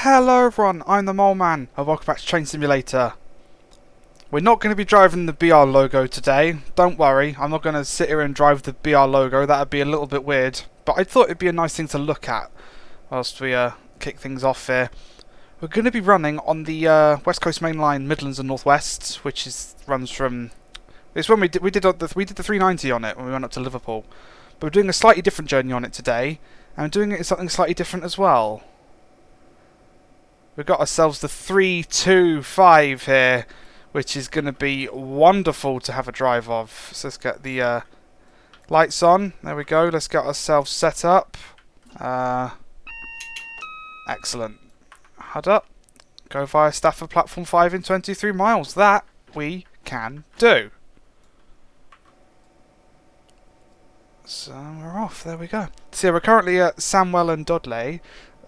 Hello everyone, I'm the Mole Man, and welcome back to Train Simulator. We're not going to be driving the BR logo today, don't worry, I'm not going to sit here and drive the BR logo, that would be a little bit weird. But I thought it would be a nice thing to look at, whilst we kick things off here. We're going to be running on the West Coast Mainline, Midlands and North West, which runs from... It's when we did the 390 on it, when we went up to Liverpool. But we're doing a slightly different journey on it today, and we're doing it in something slightly different as well. We've got ourselves the 325 here, which is going to be wonderful to have a drive of. So let's get the lights on. There we go. Let's get ourselves set up. Excellent. HUD up. Go via Stafford Platform 5 in 23 miles. That we can do. So we're off. There we go. So yeah, we're currently at Samwell and Dudley.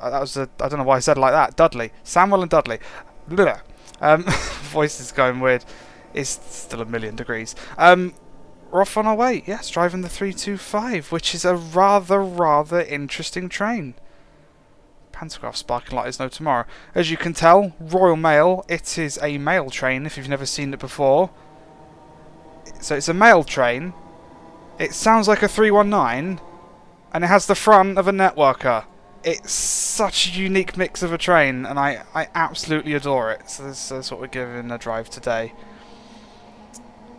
I don't know why I said it like that. Dudley. Samwell and Dudley. Voice is going weird. It's still a million degrees. We're off on our way. Yes, driving the 325, which is a rather interesting train. Pantograph sparking light is no tomorrow. As you can tell, Royal Mail. It is a mail train, if you've never seen it before. So it's a mail train. It sounds like a 319, and it has the front of a networker. It's such a unique mix of a train, and I absolutely adore it. So that's what we're giving a drive today.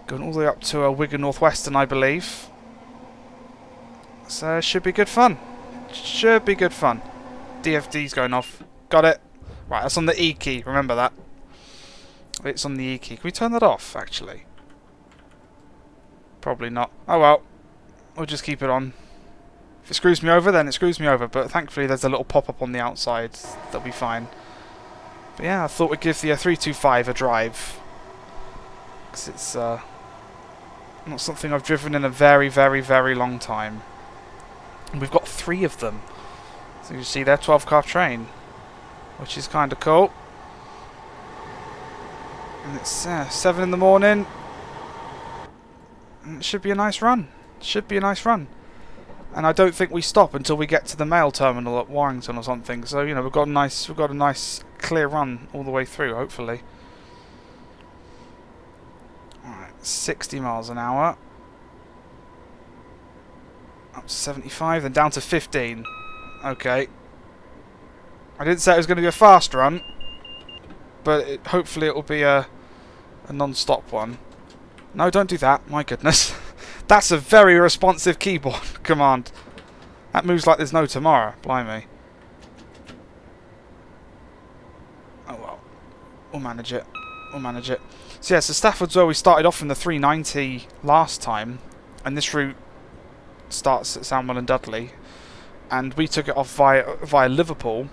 Going all the way up to Wigan Northwestern, I believe. So it should be good fun. Should be good fun. DFD's going off. Got it. Right, that's on the E key. Remember that. It's on the E key. Can we turn that off, actually? Probably not. Oh well. We'll just keep it on. If it screws me over, then it screws me over, but thankfully there's a little pop-up on the outside. That'll be fine. But yeah, I thought we'd give the 325 a drive. Because it's not something I've driven in a very long time. And we've got 3 of them. So you see there, 12-car train. Which is kind of cool. And it's 7 in the morning. And it should be a nice run. Should be a nice run. And I don't think we stop until we get to the mail terminal at Warrington or something. So you know we've got a nice clear run all the way through, hopefully. Alright, 60 miles an hour. Up to 75, then down to 15. Okay. I didn't say it was going to be a fast run, but hopefully it will be a non-stop one. No, don't do that. My goodness. That's a very responsive keyboard command. That moves like there's no tomorrow. Blimey. Oh well. We'll manage it. We'll manage it. So yeah, so Stafford's where we started off in the 390 last time. And this route starts at Samwell and Dudley. And we took it off via Liverpool.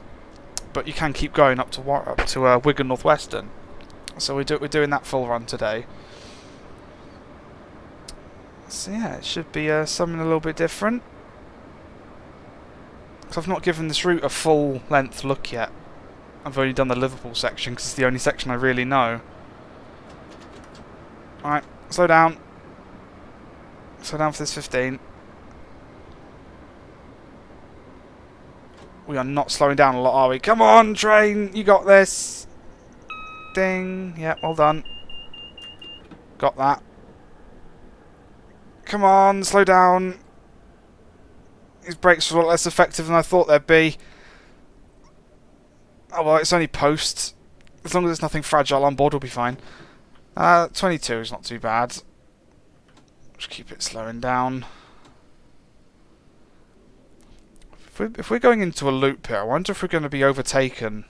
But you can keep going up to Wigan Northwestern. So we're doing that full run today. So yeah, it should be something a little bit different. Because I've not given this route a full length look yet. I've only done the Liverpool section because it's the only section I really know. Alright, slow down. Slow down for this 15. We are not slowing down a lot, are we? Come on, train! You got this! Ding! Yeah, well done. Got that. Come on, slow down. His brakes were a lot less effective than I thought they'd be. Oh well, it's only post. As long as there's nothing fragile on board, we'll be fine. 22 is not too bad. Just keep it slowing down. If we're going into a loop here, I wonder if we're going to be overtaken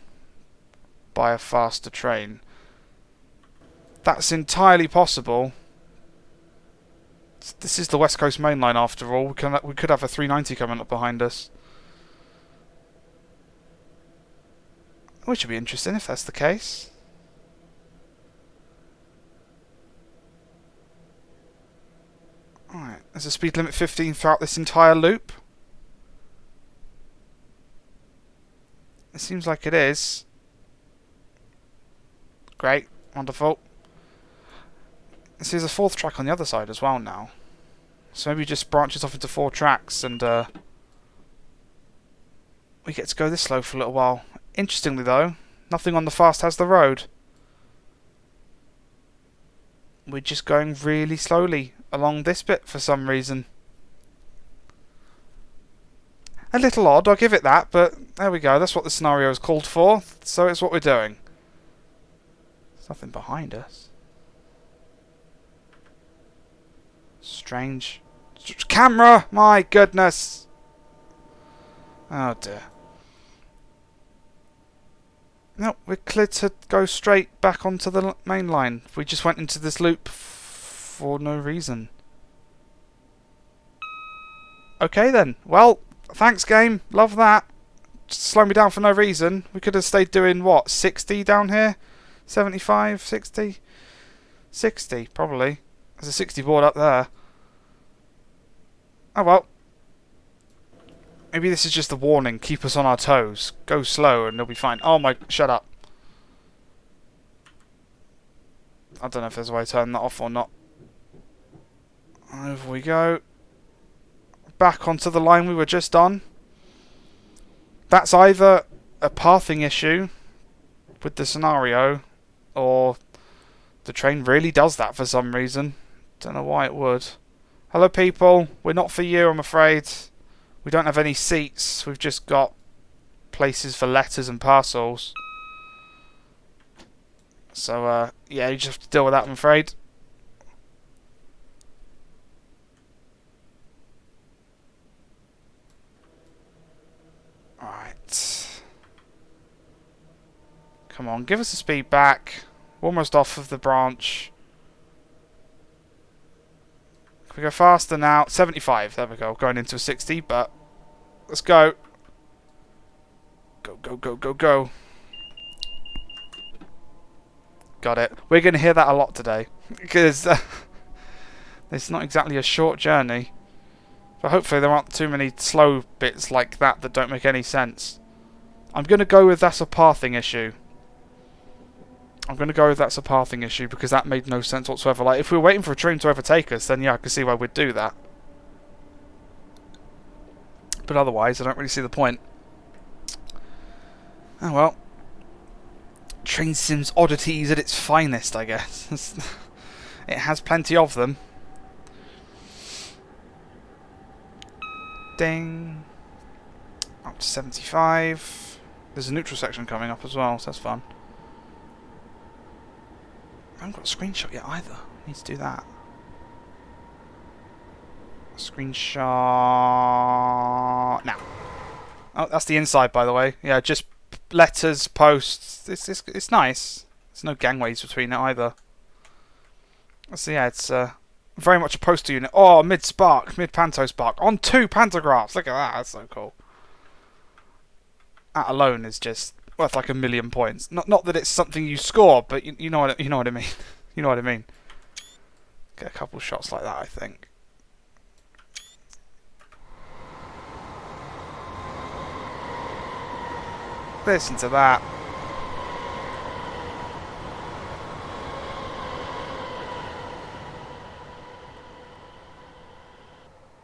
by a faster train. That's entirely possible. This is the West Coast Mainline after all. We could have a 390 coming up behind us. Which would be interesting if that's the case. Alright, there's a speed limit 15 throughout this entire loop. It seems like it is. Great, wonderful. This is a 4th track on the other side as well now. So maybe it just branches off into 4 tracks and we get to go this slow for a little while. Interestingly though, nothing on the fast has the road. We're just going really slowly along this bit for some reason. A little odd, I'll give it that, but there we go. That's what the scenario is called for, so it's what we're doing. There's nothing behind us. Strange. Camera! My goodness! Oh dear. No, we're clear to go straight back onto the main line. We just went into this loop for no reason. Okay then. Well, thanks game. Love that. Just slow me down for no reason. We could have stayed doing what? 60 down here? 75? 60? 60 probably. There's a 60 board up there. Oh well. Maybe this is just a warning. Keep us on our toes. Go slow and they'll be fine. Oh my... Shut up. I don't know if there's a way to turn that off or not. Over we go. Back onto the line we were just on. That's either a pathing issue with the scenario, or the train really does that for some reason. Don't know why it would. Hello people, we're not for you, I'm afraid. We don't have any seats, we've just got places for letters and parcels. So yeah, you just have to deal with that, I'm afraid. Alright. Come on, give us the speed back. We're almost off of the branch. Can we go faster now? 75, there we go. Going into a 60, but let's go. Go, go, go, go, go. Got it. We're going to hear that a lot today. Because it's not exactly a short journey. But hopefully there aren't too many slow bits like that that don't make any sense. I'm going to go with that's a pathing issue. I'm going to go with that's a pathing issue because that made no sense whatsoever. Like, if we were waiting for a train to overtake us, then yeah, I could see why we'd do that. But otherwise, I don't really see the point. Oh well. Train Sims oddities at its finest, I guess. It has plenty of them. Ding. Up to 75. There's a neutral section coming up as well, so that's fun. I haven't got a screenshot yet either. Need to do that. Screenshot now. Oh, that's the inside, by the way. Yeah, just letters, posts. It's nice. There's no gangways between it either. So yeah, it's very much a postal unit. Oh, mid-spark, mid-panto spark. On 2 pantographs. Look at that. That's so cool. That alone is just worth like 1,000,000 points. Not that it's something you score, but you know what I mean. You know what I mean. Get a couple shots like that, I think. Listen to that.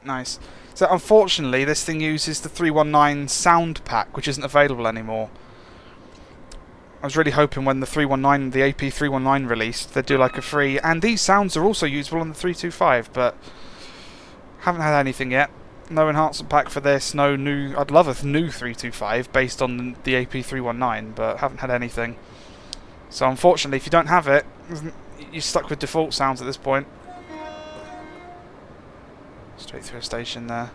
Nice. So unfortunately, this thing uses the 319 sound pack, which isn't available anymore. I was really hoping when the the AP 319 released, they'd do like a free. And these sounds are also usable on the 325, but haven't had anything yet. No enhancement pack for this. No new. I'd love a new 325 based on the AP 319, but haven't had anything. So unfortunately, if you don't have it, you're stuck with default sounds at this point. Straight through a station there.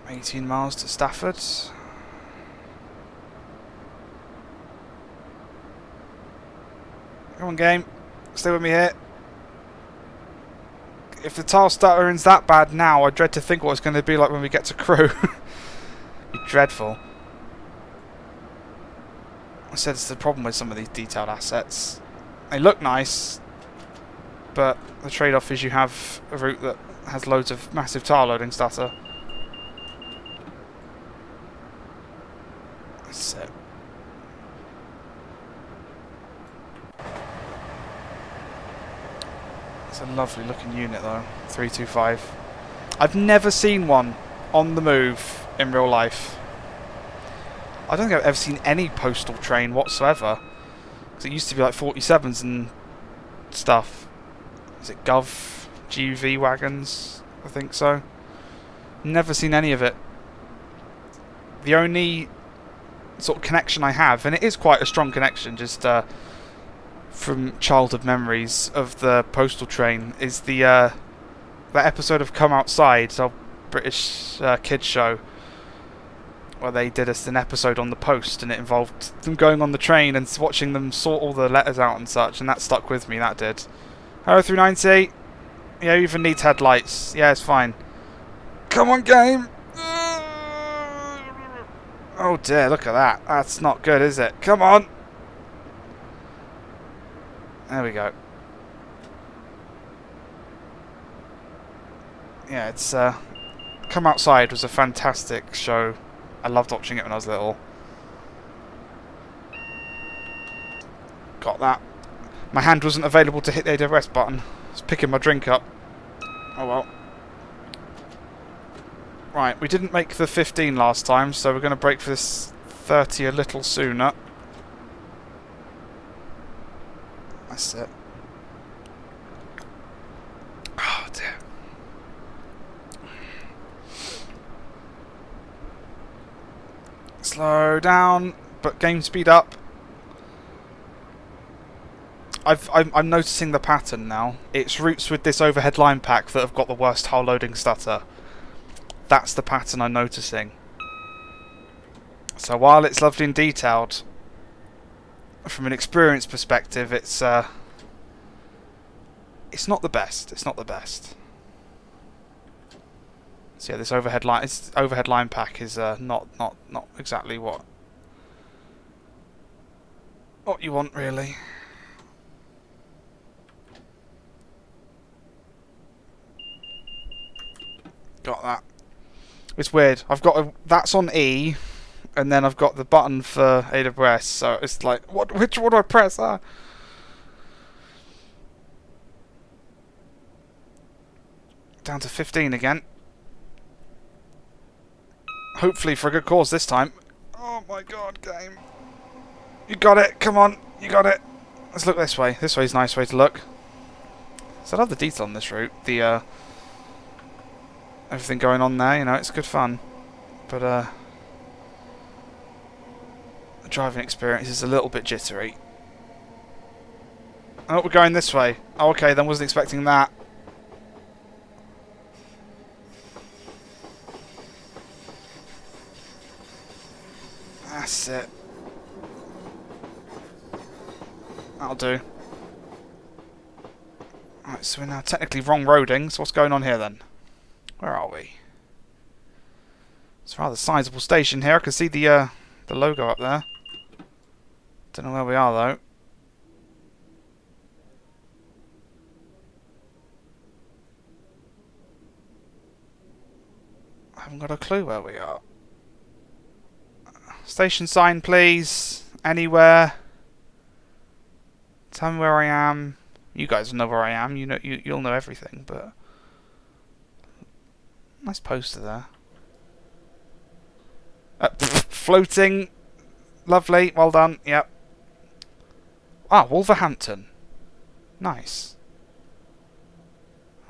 18 miles to Stafford. Come on, game. Stay with me here. If the tile stuttering's that bad now, I dread to think what it's going to be like when we get to Crewe. Be dreadful. I said it's the problem with some of these detailed assets. They look nice, but the trade-off is you have a route that has loads of massive tile loading stutter. That's it. It's a lovely looking unit though, 325. I've never seen one on the move in real life. I don't think I've ever seen any postal train whatsoever. Because it used to be like 47s and stuff. Is it GV wagons? I think so. Never seen any of it. The only sort of connection I have, and it is quite a strong connection, just from childhood memories of the postal train, is the that episode of Come Outside, our British kids show, where they did us an episode on the post, and it involved them going on the train and watching them sort all the letters out and such, and that stuck with me. That did. Hello 390. Yeah, even needs headlights. Yeah, it's fine. Come on, game. Oh dear, look at that. That's not good, is it? Come on. There we go. Yeah, it's Come Outside was a fantastic show. I loved watching it when I was little. Got that. My hand wasn't available to hit the AWS button. I was picking my drink up. Oh well. Right, we didn't make the 15 last time, so we're going to break for this 30 a little sooner. That's it. Oh dear. Slow down, but game speed up. I'm noticing the pattern now. It's routes with this overhead line pack that have got the worst hull loading stutter. That's the pattern I'm noticing. So while it's lovely and detailed, from an experience perspective, it's not the best. It's not the best. So yeah, this overhead line pack is not exactly what you want, really. Got that. It's weird. I've got that's on E, and then I've got the button for AWS. So it's like, what do I press? Down to 15 again. Hopefully for a good cause this time. Oh my god, game. You got it. Come on, you got it. Let's look this way. This way's a nice way to look. So I love the detail on this route. The everything going on there, you know, it's good fun. But the driving experience is a little bit jittery. Oh, we're going this way. Oh, okay, then wasn't expecting that. That's it. That'll do. Right, so we're now technically wrong roading, so what's going on here then? Where are we? It's a rather sizable station here. I can see the logo up there. Don't know where we are though. I haven't got a clue where we are. Station sign, please. Anywhere. Tell me where I am. You guys know where I am. You know, you'll know everything. But nice poster there. Floating. Lovely. Well done. Yep. Ah, Wolverhampton. Nice.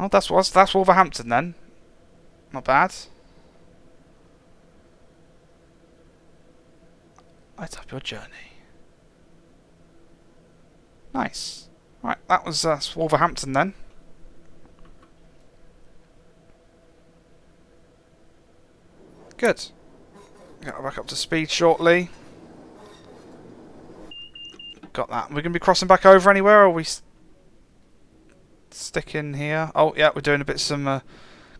Oh, that's Wolverhampton then. Not bad. Light up your journey. Nice. Right, that was Wolverhampton then. Good. Get back up to speed shortly. Got that. We're going to be crossing back over anywhere, or are we sticking here? Oh, yeah, we're doing a bit some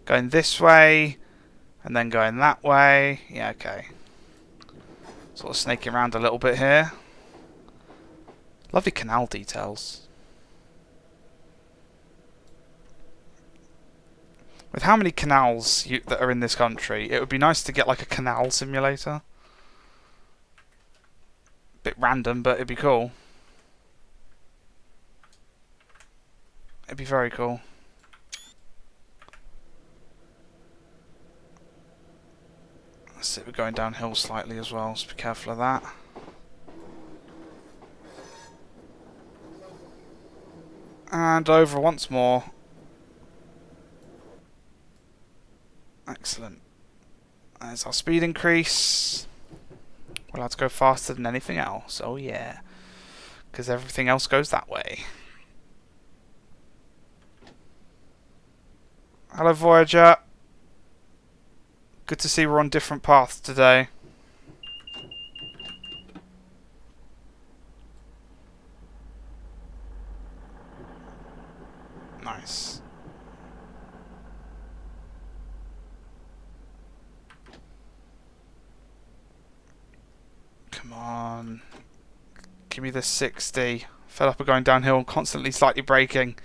going this way, and then going that way. Yeah, okay. Sort of snaking around a little bit here. Lovely canal details. With how many canals that are in this country, it would be nice to get like a canal simulator. Bit random, but it'd be cool. It'd be very cool. That's it, we're going downhill slightly as well, so be careful of that. And over once more. Excellent. There's our speed increase. We're allowed to go faster than anything else. Oh yeah. Because everything else goes that way. Hello Voyager. Good to see we're on different paths today. Nice. Come on. Give me the 60. Fed up of going downhill and constantly slightly braking.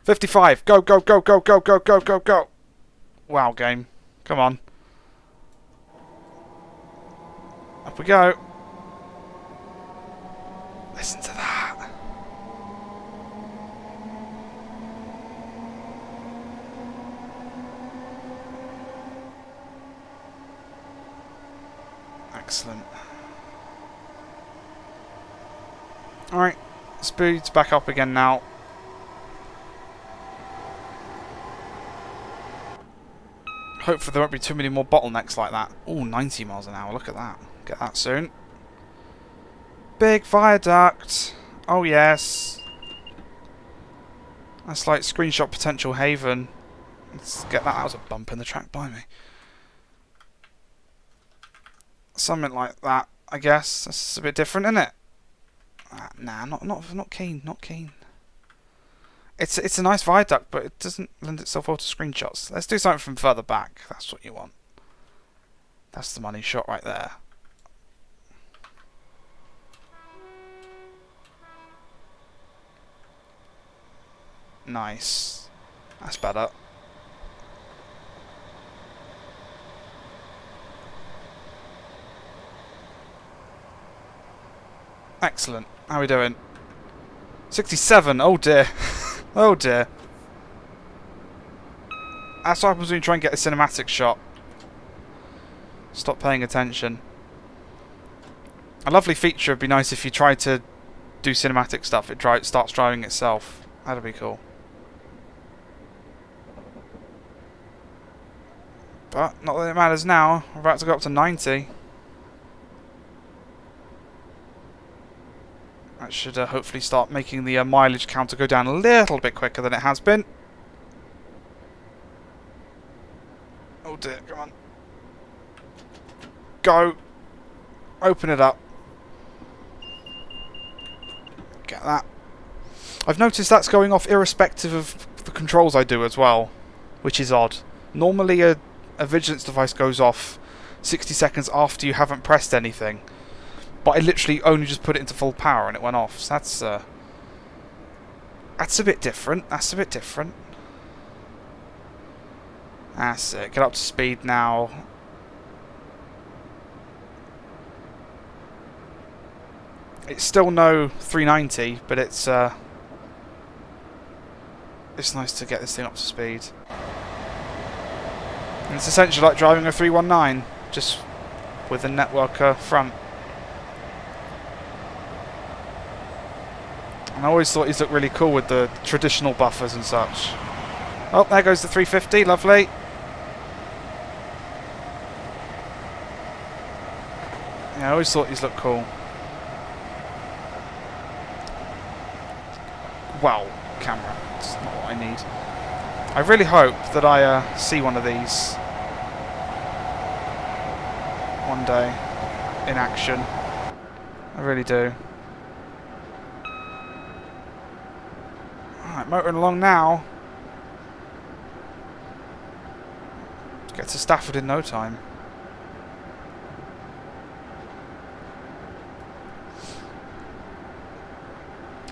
55. Go, go, go, go, go, go, go, go, go. Wow, game. Come on. Up we go. Listen to that. Excellent. Alright, speed's back up again now. Hopefully there won't be too many more bottlenecks like that. Ooh, 90 miles an hour, look at that. Get that soon. Big viaduct. Oh yes. That's like screenshot potential haven. Let's get that. That was a bump in the track by me. Something like that, I guess. That's a bit different, isn't it? Nah, not keen, not keen. It's a nice viaduct, but it doesn't lend itself well to screenshots. Let's do something from further back. That's what you want. That's the money shot right there. Nice. That's better. Excellent. How are we doing? 67. Oh dear. Oh dear. That's what happens when you try and get a cinematic shot. Stop paying attention. A lovely feature would be nice if you try to do cinematic stuff. It starts driving itself. That'd be cool. But not that it matters now. We're about to go up to 90. That should hopefully start making the mileage counter go down a little bit quicker than it has been. Oh dear, come on. Go. Open it up. Get that. I've noticed that's going off irrespective of the controls I do as well, which is odd. Normally a vigilance device goes off 60 seconds after you haven't pressed anything. But I literally only just put it into full power and it went off. So that's a bit different. That's a bit different. That's it. Get up to speed now. It's still no 390, but it's nice to get this thing up to speed. And it's essentially like driving a 319, just with a network front. And I always thought these looked really cool with the traditional buffers and such. Oh, there goes the 350, lovely. Yeah, I always thought these looked cool. Wow, camera. It's not what I need. I really hope that I see one of these one day in action. I really do. Alright, motoring along now. Get to Stafford in no time.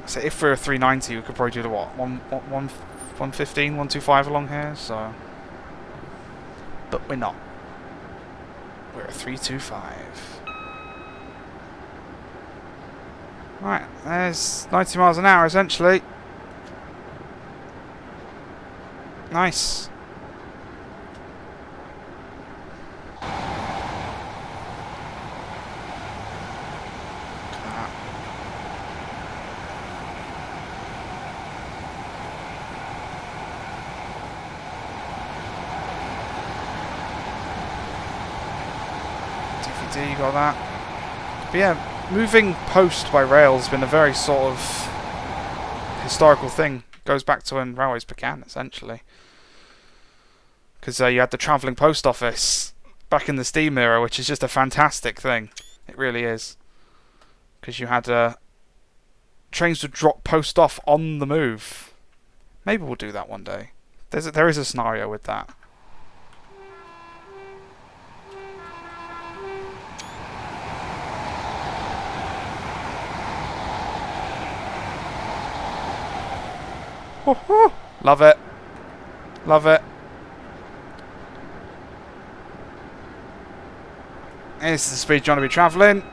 So if we're a 390, we could probably do the what? 115, 125 along here, so. But we're not. We're a 325. Right, there's 90 miles an hour essentially. Nice. TD, got that. But yeah, moving post by rail has been a very sort of historical thing. Goes back to when railways began, essentially. Because you had the travelling post office back in the steam era, which is just a fantastic thing. It really is. Because you had trains would drop post off on the move. Maybe we'll do that one day. There is a scenario with that. Woohoo! Love it. Love it. This is the speed you want to be travelling.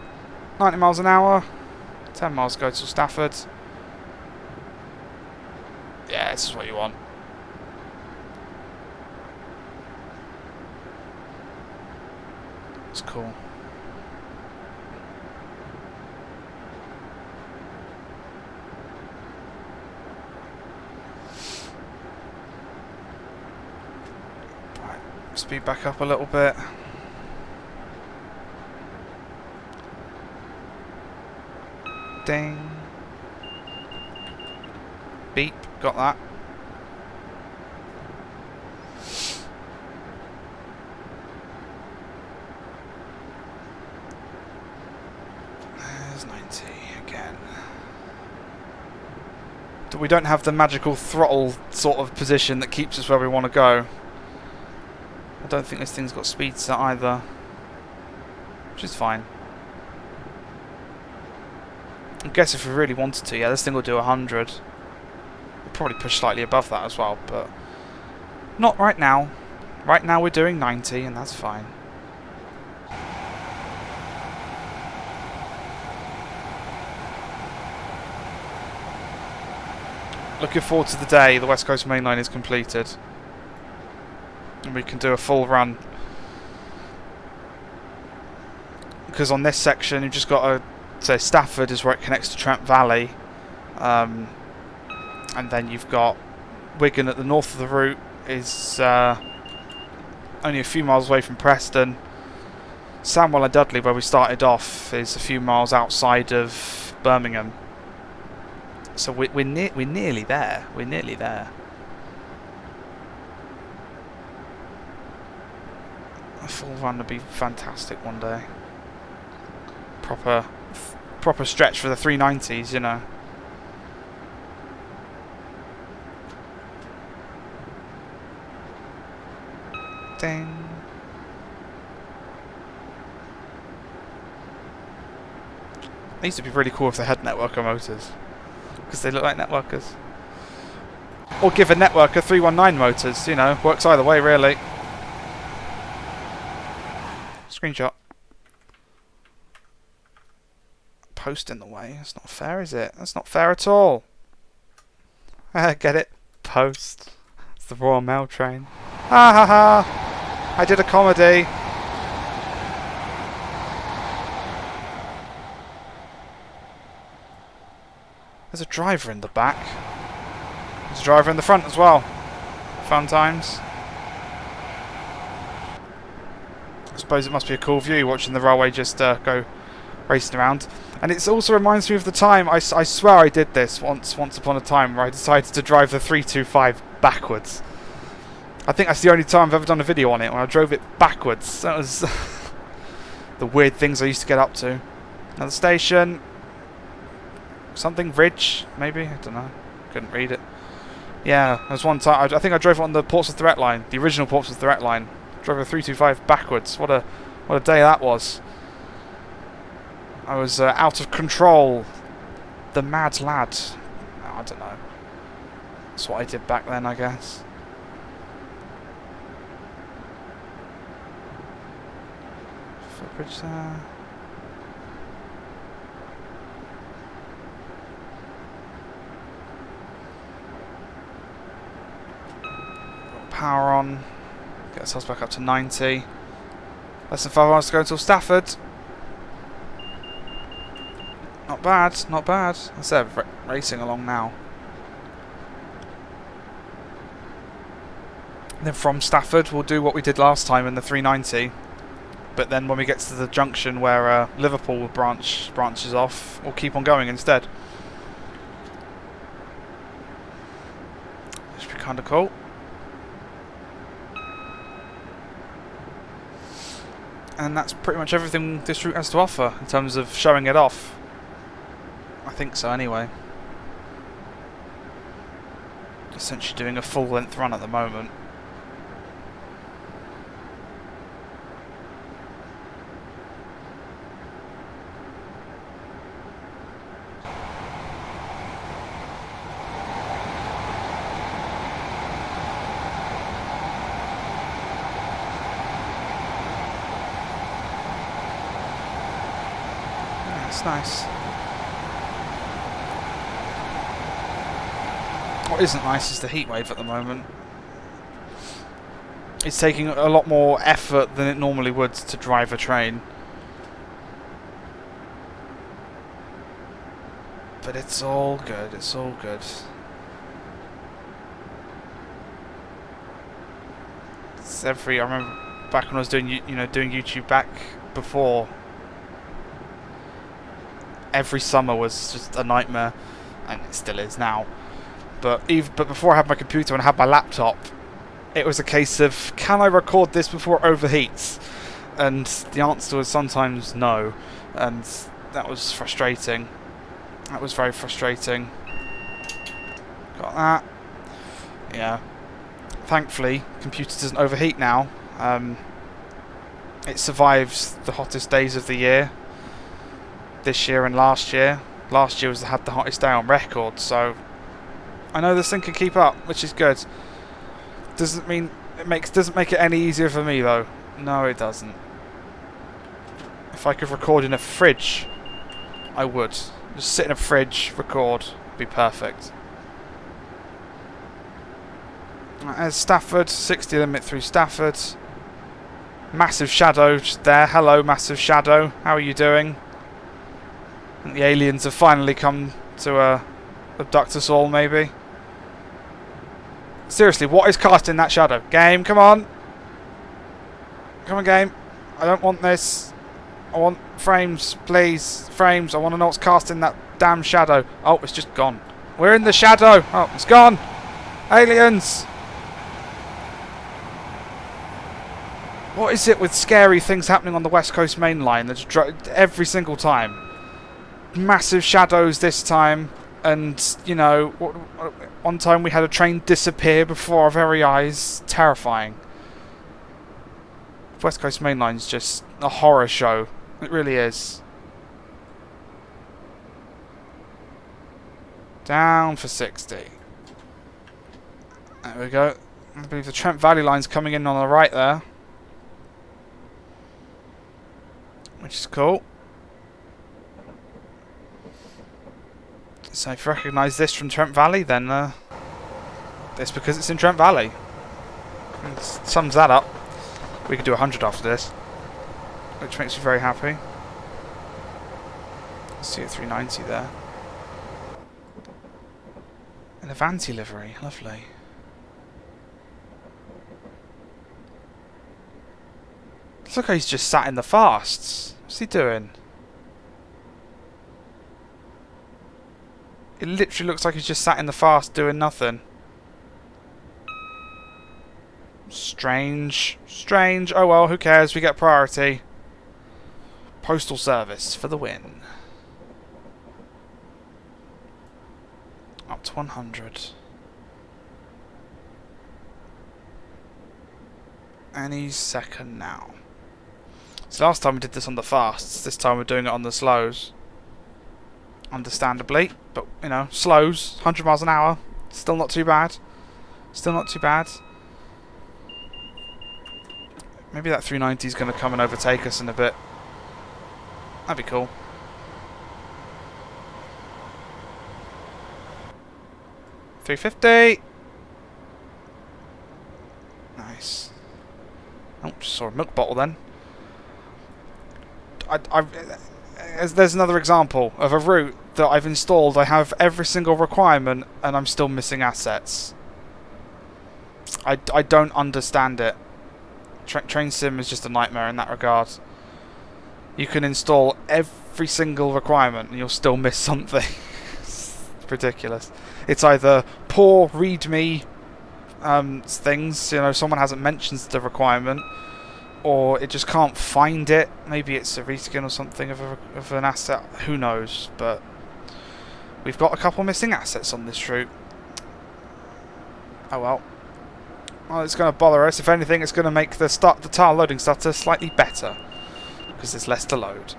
90 miles an hour. 10 miles go to Stafford. Yeah, this is what you want. It's cool. Right, speed back up a little bit. Ding. Beep. Got that. There's 90 again. We don't have the magical throttle sort of position that keeps us where we want to go. I don't think this thing's got speed set either, which is fine. I guess if we really wanted to, yeah, this thing will do 100. We'll probably push slightly above that as well, but not right now. Right now we're doing 90, and that's fine. Looking forward to the day the West Coast Main Line is completed, and we can do a full run. Because on this section, you've just got to. So Stafford is where it connects to Trent Valley, and then you've got Wigan at the north of the route is only a few miles away from Preston. Sandwell and Dudley, where we started off, is a few miles outside of Birmingham. So we're nearly there. We're nearly there. A full run would be fantastic one day. Proper stretch for the 390s, you know. Ding. It used to be really cool if they had networker motors, because they look like networkers. Or give a networker 319 motors, you know, works either way really. Screenshot. Post in the way. That's not fair, is it? That's not fair at all. Get it? Post. It's the Royal Mail train. Ha ha ha! I did a comedy. There's a driver in the back. There's a driver in the front as well. Fun times. I suppose it must be a cool view watching the railway just go racing around. And it also reminds me of the time, I swear I did this once upon a time, where I decided to drive the 325 backwards. I think that's the only time I've ever done a video on it, when I drove it backwards. That was the weird things I used to get up to. Another station. Something Ridge, maybe? I don't know. Couldn't read it. Yeah, there was one time, I think I drove it on the Portsmouth Direct line, the original Portsmouth Direct line. Drove a 325 backwards. What a day that was. I was out of control. The mad lad. I don't know. That's what I did back then, I guess. Footbridge there. Got power on. Get ourselves back up to 90. Less than 5 hours to go until Stafford. Not bad, not bad. I said racing along now. And then from Stafford, we'll do what we did last time in the 390. But then when we get to the junction where Liverpool branches off, we'll keep on going instead. Should be kind of cool. And that's pretty much everything this route has to offer in terms of showing it off. I think so anyway. Essentially doing a full length run at the moment. That's nice. What isn't nice is the heat wave at the moment. It's taking a lot more effort than it normally would to drive a train. But it's all good, it's all good. It's I remember back when I was doing doing YouTube back before, every summer was just a nightmare, and it still is now. But before I had my computer and I had my laptop, it was a case of, can I record this before it overheats? And the answer was sometimes no, and that was frustrating. That was very frustrating. Got that. Yeah. Thankfully, computer doesn't overheat now. It survives the hottest days of the year. This year and last year. Last year had the hottest day on record, so I know this thing can keep up, which is good. Doesn't mean doesn't make it any easier for me though. No, it doesn't. If I could record in a fridge, I would. Just sit in a fridge, record, be perfect. There's Stafford, 60 limit through Stafford. Massive shadow just there. Hello, massive shadow. How are you doing? I think the aliens have finally come to abduct us all, maybe. Seriously, what is casting that shadow? Game, come on. Come on, game. I don't want this. I want frames, please. Frames. I want to know what's casting that damn shadow. Oh, it's just gone. We're in the shadow. Oh, it's gone. Aliens. What is it with scary things happening on the West Coast main line? That's every single time. Massive shadows this time. And, you know, one time we had a train disappear before our very eyes. Terrifying. West Coast Main Line's just a horror show. It really is. Down for 60. There we go. I believe the Trent Valley Line's coming in on the right there. Which is cool. So if you recognise this from Trent Valley, then it's because it's in Trent Valley. It sums that up. We could do 100 after this, which makes me very happy. See a 390 there. An Avanti livery, lovely. Look how he's just sat in the fasts. What's he doing? It literally looks like he's just sat in the fast doing nothing. Strange. Strange. Oh well, who cares? We get priority. Postal service for the win. Up to 100. And he's second now. So last time we did this on the fasts. This time we're doing it on the slows. Understandably, but you know, slows, 100 miles an hour, still not too bad. Still not too bad. Maybe that 390 is going to come and overtake us in a bit. That'd be cool. $3.50. Nice. Oh, just saw a milk bottle then. There's another example of a route that I've installed. I have every single requirement and I'm still missing assets. I don't understand it. Train sim is just a nightmare in that regard. You can install every single requirement and you'll still miss something. It's ridiculous. It's either poor readme things, you know, someone hasn't mentioned the requirement, or it just can't find it. Maybe it's a reskin or something of an asset, who knows, but we've got a couple missing assets on this route. Oh well. Well, it's going to bother us. If anything, it's going to make the tile loading stutter slightly better, because there's less to load.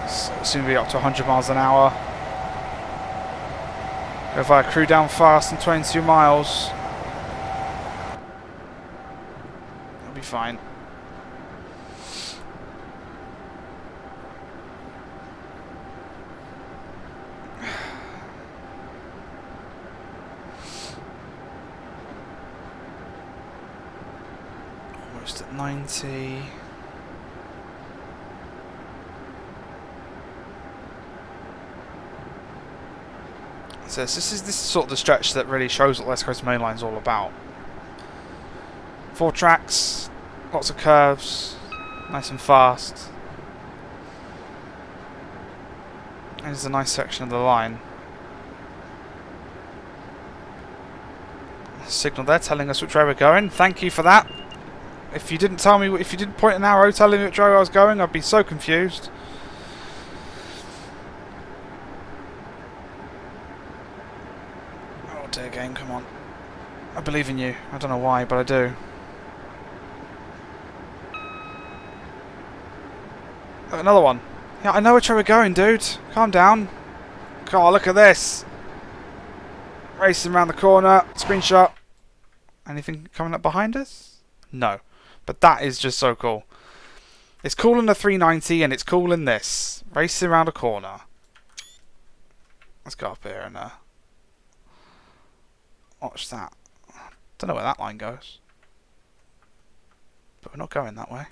So soon be up to 100 miles an hour. Go via crew down fast and 22 miles. It'll be fine. Almost at 90. So this is sort of the stretch that really shows what West Coast Mainline is all about. 4 tracks, lots of curves, nice and fast. And it's a nice section of the line. Signal there telling us which way we're going. Thank you for that. If you didn't tell me, if you didn't point an arrow telling me which way I was going, I'd be so confused. Oh dear game, come on. I believe in you. I don't know why, but I do. Another one. Yeah, I know which way we're going, dude. Calm down. God, look at this. Racing around the corner. Screenshot. Anything coming up behind us? No. But that is just so cool. It's cool in the 390 and it's cool in this. Racing around a corner. Let's go up here and watch that. Don't know where that line goes. But we're not going that way.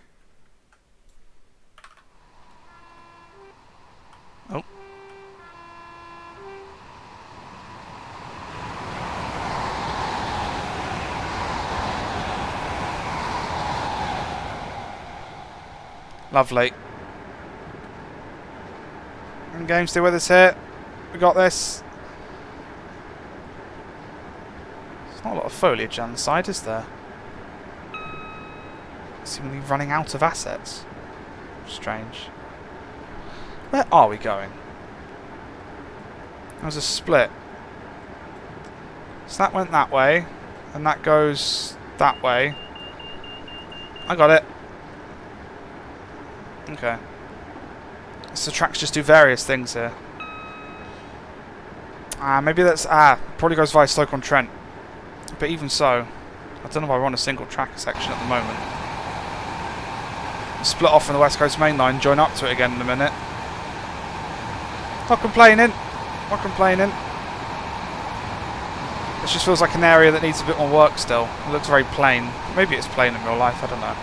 Oh. Lovely. In game, stay with us here. We got this. There's not a lot of foliage on the side, is there? Seemingly running out of assets. Strange. Where are we going? There's a split. So that went that way, and that goes that way. I got it. Okay. So the tracks just do various things here. Maybe that's... probably goes via Stoke on Trent. But even so, I don't know why we're on a single track section at the moment. We'll split off from the West Coast Mainline, join up to it again in a minute. Not complaining. Not complaining. This just feels like an area that needs a bit more work still. It looks very plain. Maybe it's plain in real life, I don't know.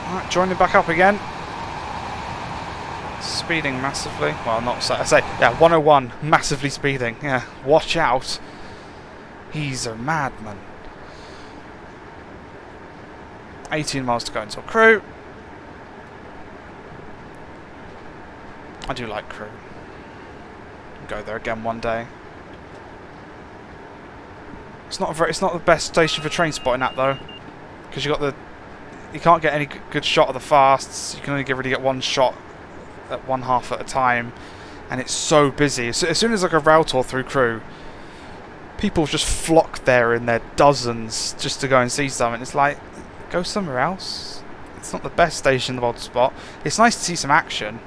Alright, joining back up again. Speeding massively. Well, not so. I say, yeah, 101, massively speeding. Yeah, watch out. He's a madman. 18 miles to go until Crewe. I do like Crewe. I'll go there again one day. It's not the best station for train spotting at though, because you can't get any good shot of the fasts. You can only really get one shot at one half at a time, and it's so busy. So as soon as like a rail tour through Crewe, people just flock there in their dozens just to go and see something. It's like, go somewhere else. It's not the best station in the world to spot. It's nice to see some action,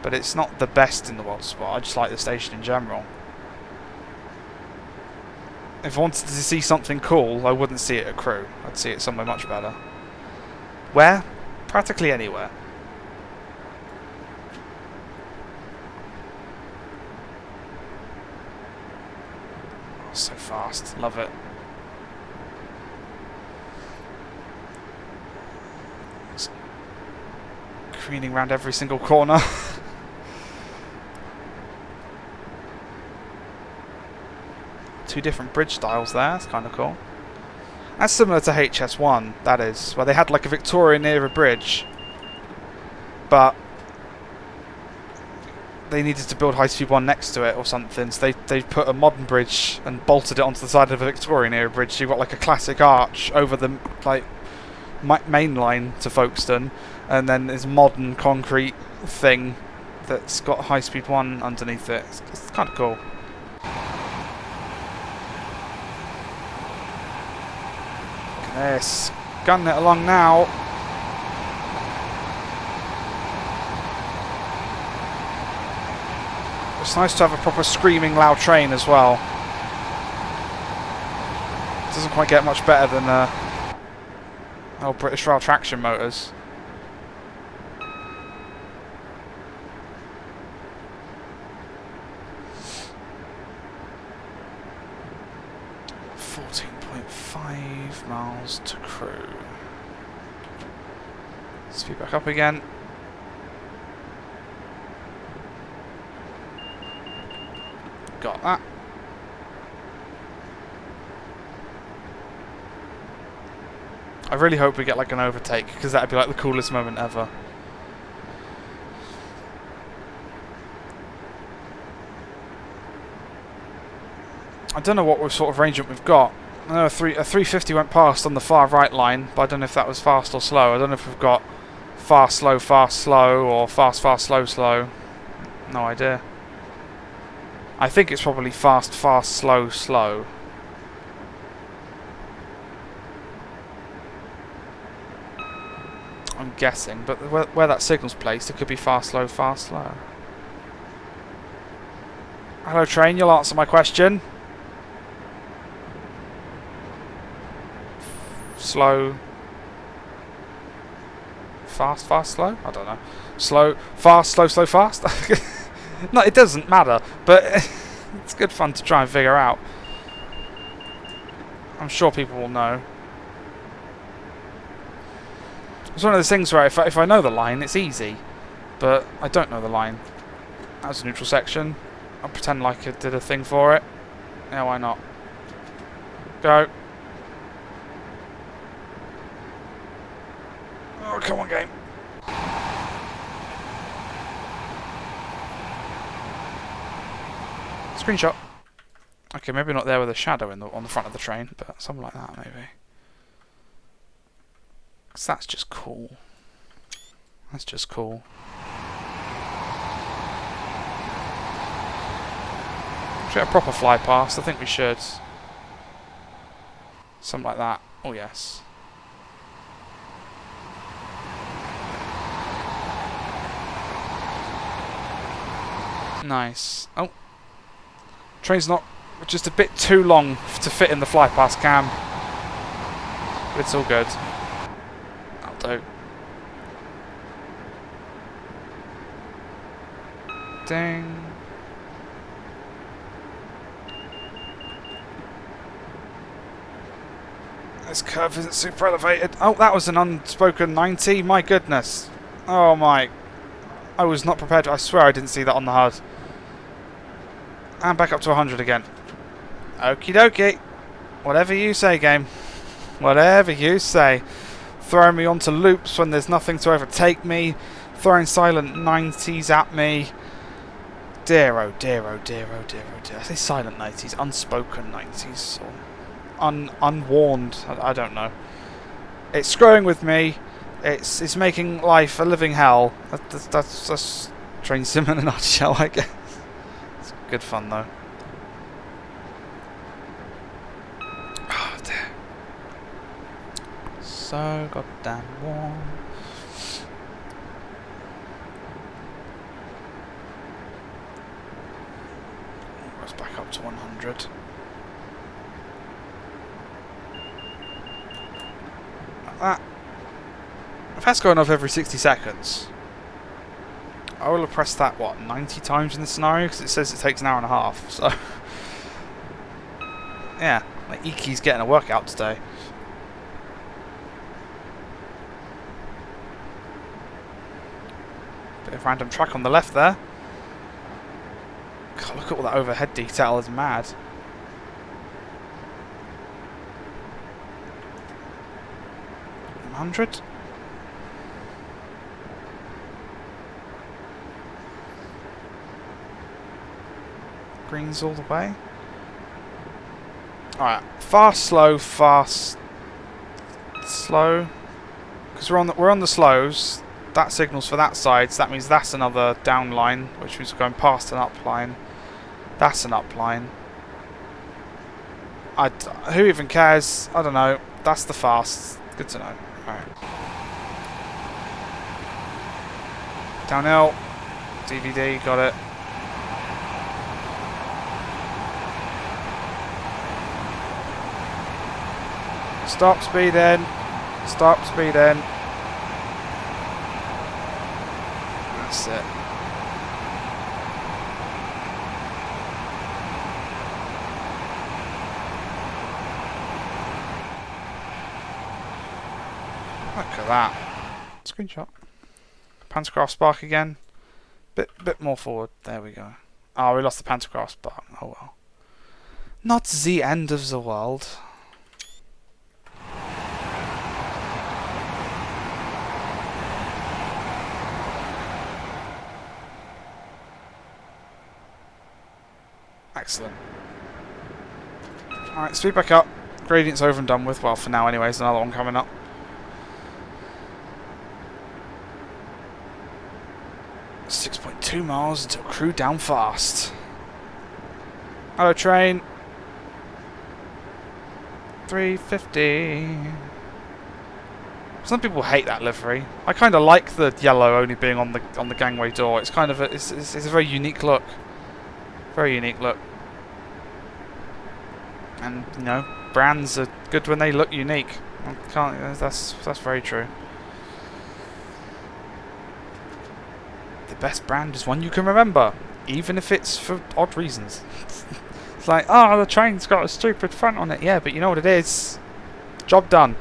but it's not the best in the world to spot. I just like the station in general. If I wanted to see something cool, I wouldn't see it at Crewe. I'd see it somewhere much better. Where? Practically anywhere. Oh, so fast. Love it. Careening around every single corner. Two different bridge styles there, that's kind of cool. That's similar to HS1, that is, where they had like a Victorian era bridge, but they needed to build high-speed one next to it or something, so they put a modern bridge and bolted it onto the side of a Victorian era bridge, so you've got like a classic arch over the like main line to Folkestone, and then this modern concrete thing that's got high-speed one underneath it. It's kind of cool. Yes, gunning it along now. It's nice to have a proper screaming loud train as well. It doesn't quite get much better than old British Rail traction motors. Miles to Crewe. Speed back up again. Got that. I really hope we get like an overtake, because that'd be like the coolest moment ever. I don't know what sort of arrangement we've got. I know a 350 went past on the far right line, but I don't know if that was fast or slow. I don't know if we've got fast, slow, or fast, slow, slow. No idea. I think it's probably fast, slow, slow. I'm guessing, but where that signal's placed, it could be fast, slow, slow. Hello, train, you'll answer my question. Slow, fast, slow? I don't know. Slow, fast, slow, fast? No, it doesn't matter, but it's good fun to try and figure out. I'm sure people will know. It's one of those things where if I know the line, it's easy, but I don't know the line. That was a neutral section. I'll pretend like I did a thing for it. Yeah, why not? Go. Oh, come on, game. Screenshot. Okay, maybe not there with a shadow on the front of the train, but something like that, maybe. Because that's just cool. That's just cool. Should we have a proper fly past? I think we should. Something like that. Oh, yes. Nice. Oh. Train's not just a bit too long to fit in the fly past cam. But it's all good. That'll do. Ding. This curve isn't super elevated. Oh, that was an unspoken 90. My goodness. Oh my. I was not prepared. I swear I didn't see that on the HUD. And back up to 100 again. Okie dokie. Whatever you say, game. Whatever you say. Throwing me onto loops when there's nothing to overtake me. Throwing silent 90s at me. Dear oh dear oh dear oh dear oh dear. I say silent 90s. Unspoken 90s. Or unwarned. I don't know. It's screwing with me. It's making life a living hell. That's train sim in a nutshell, I guess. It's good fun though. Oh dear. So goddamn warm. Let's back up to 100. Like that. If that's going off every 60 seconds, I will have pressed that, what, 90 times in this scenario? Because it says it takes an hour and a half, so... yeah, like Iki's getting a workout today. Bit of random track on the left there. God, look at all that overhead detail, it's mad. $100. Greens all the way. Alright, fast, slow, fast, slow. Because we're on the slows. That signals for that side, so that means that's another down line, which means we're going past an up line. That's an up line. Who even cares? I don't know. That's the fast. Good to know. Alright. Downhill. DVD, got it. Stop speeding. Stop speeding. That's it. Look at that. Screenshot. Pantograph spark again. Bit more forward. There we go. Oh, we lost the pantograph spark. Oh well. Not the end of the world. Excellent. Alright, speed back up. Gradient's over and done with. Well, for now anyway. There's another one coming up. .2 miles until crew down fast. Hello, train. 350. Some people hate that livery. I kind of like the yellow only being on the gangway door. It's kind of it's a very unique look. Very unique look. And you know, brands are good when they look unique. That's very true. The best brand is one you can remember, even if it's for odd reasons. It's like, oh, the train's got a stupid front on it. Yeah, but you know what it is? Job done.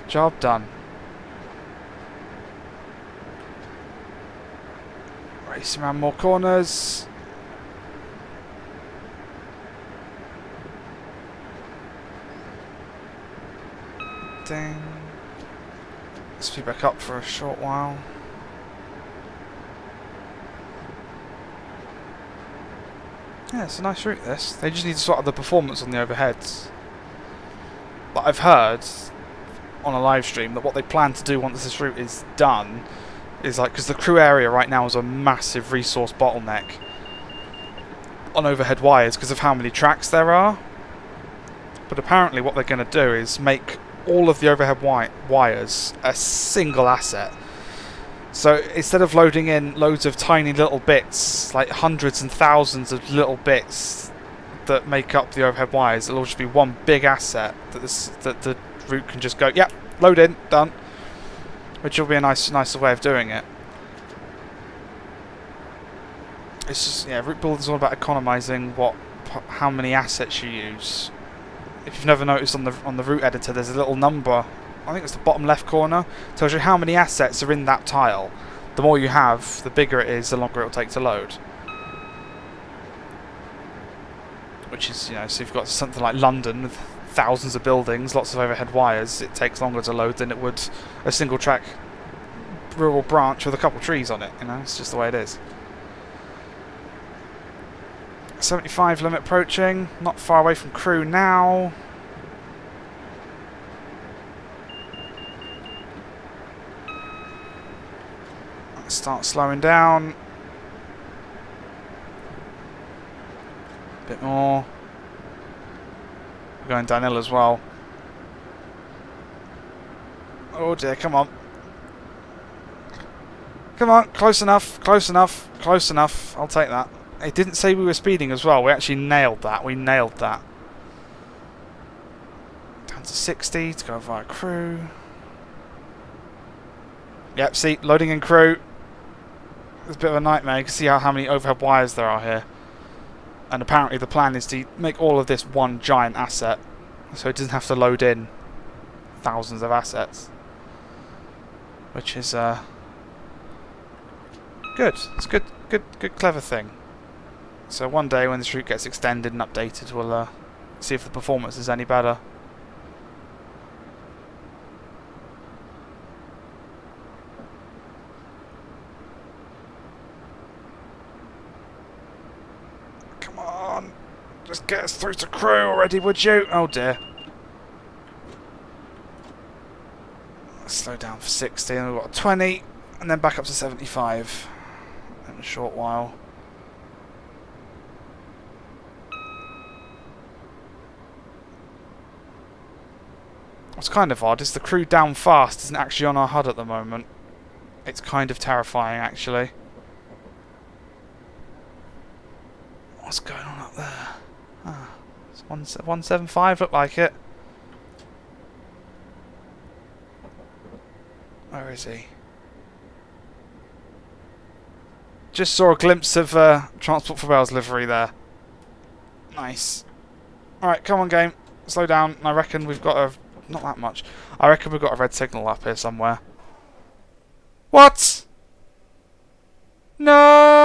Job done. Racing around more corners. Ding. Speed back up for a short while. Yeah, it's a nice route, this. They just need to sort out the performance on the overheads. But I've heard on a live stream that what they plan to do once this route is done is like, because the crew area right now is a massive resource bottleneck on overhead wires because of how many tracks there are. But apparently what they're going to do is make all of the overhead wires a single asset. So instead of loading in loads of tiny little bits, like hundreds and thousands of little bits that make up the overhead wires, it'll just be one big asset that the route can just go, yep, load in, done. Which will be a nicer way of doing it. It's just, yeah, route building is all about economizing how many assets you use. If you've never noticed on the route editor, there's a little number. I think it's the bottom left corner. Tells you how many assets are in that tile. The more you have, the bigger it is, the longer it will take to load. Which is, you know, so if you've got something like London with thousands of buildings, lots of overhead wires, it takes longer to load than it would a single track rural branch with a couple trees on it. You know, it's just the way it is. 75 limit approaching. Not far away from crew now. Start slowing down. A bit more. We're going downhill as well. Oh dear, come on. Come on, close enough, close enough, close enough. I'll take that. It didn't say we were speeding as well. We actually nailed that. We nailed that. Down to 60 to go via crew. Yep, see, loading in crew. It's a bit of a nightmare. You can see how many overhead wires there are here. And apparently the plan is to make all of this one giant asset. So it doesn't have to load in thousands of assets. Which is Good. It's good, clever thing. So one day when this route gets extended and updated, we'll see if the performance is any better. Come on! Just get us through to Crewe already, would you? Oh dear. Slow down for 60, and we've got 20, and then back up to 75 in a short while. What's kind of odd is the crew down fast isn't actually on our HUD at the moment. It's kind of terrifying, actually. What's going on up there? Ah, it's 175, look like it. Where is he? Just saw a glimpse of Transport for Wales livery there. Nice. Alright, come on game. Slow down. I reckon we've got a... Not that much. I reckon we've got a red signal up here somewhere. What? No!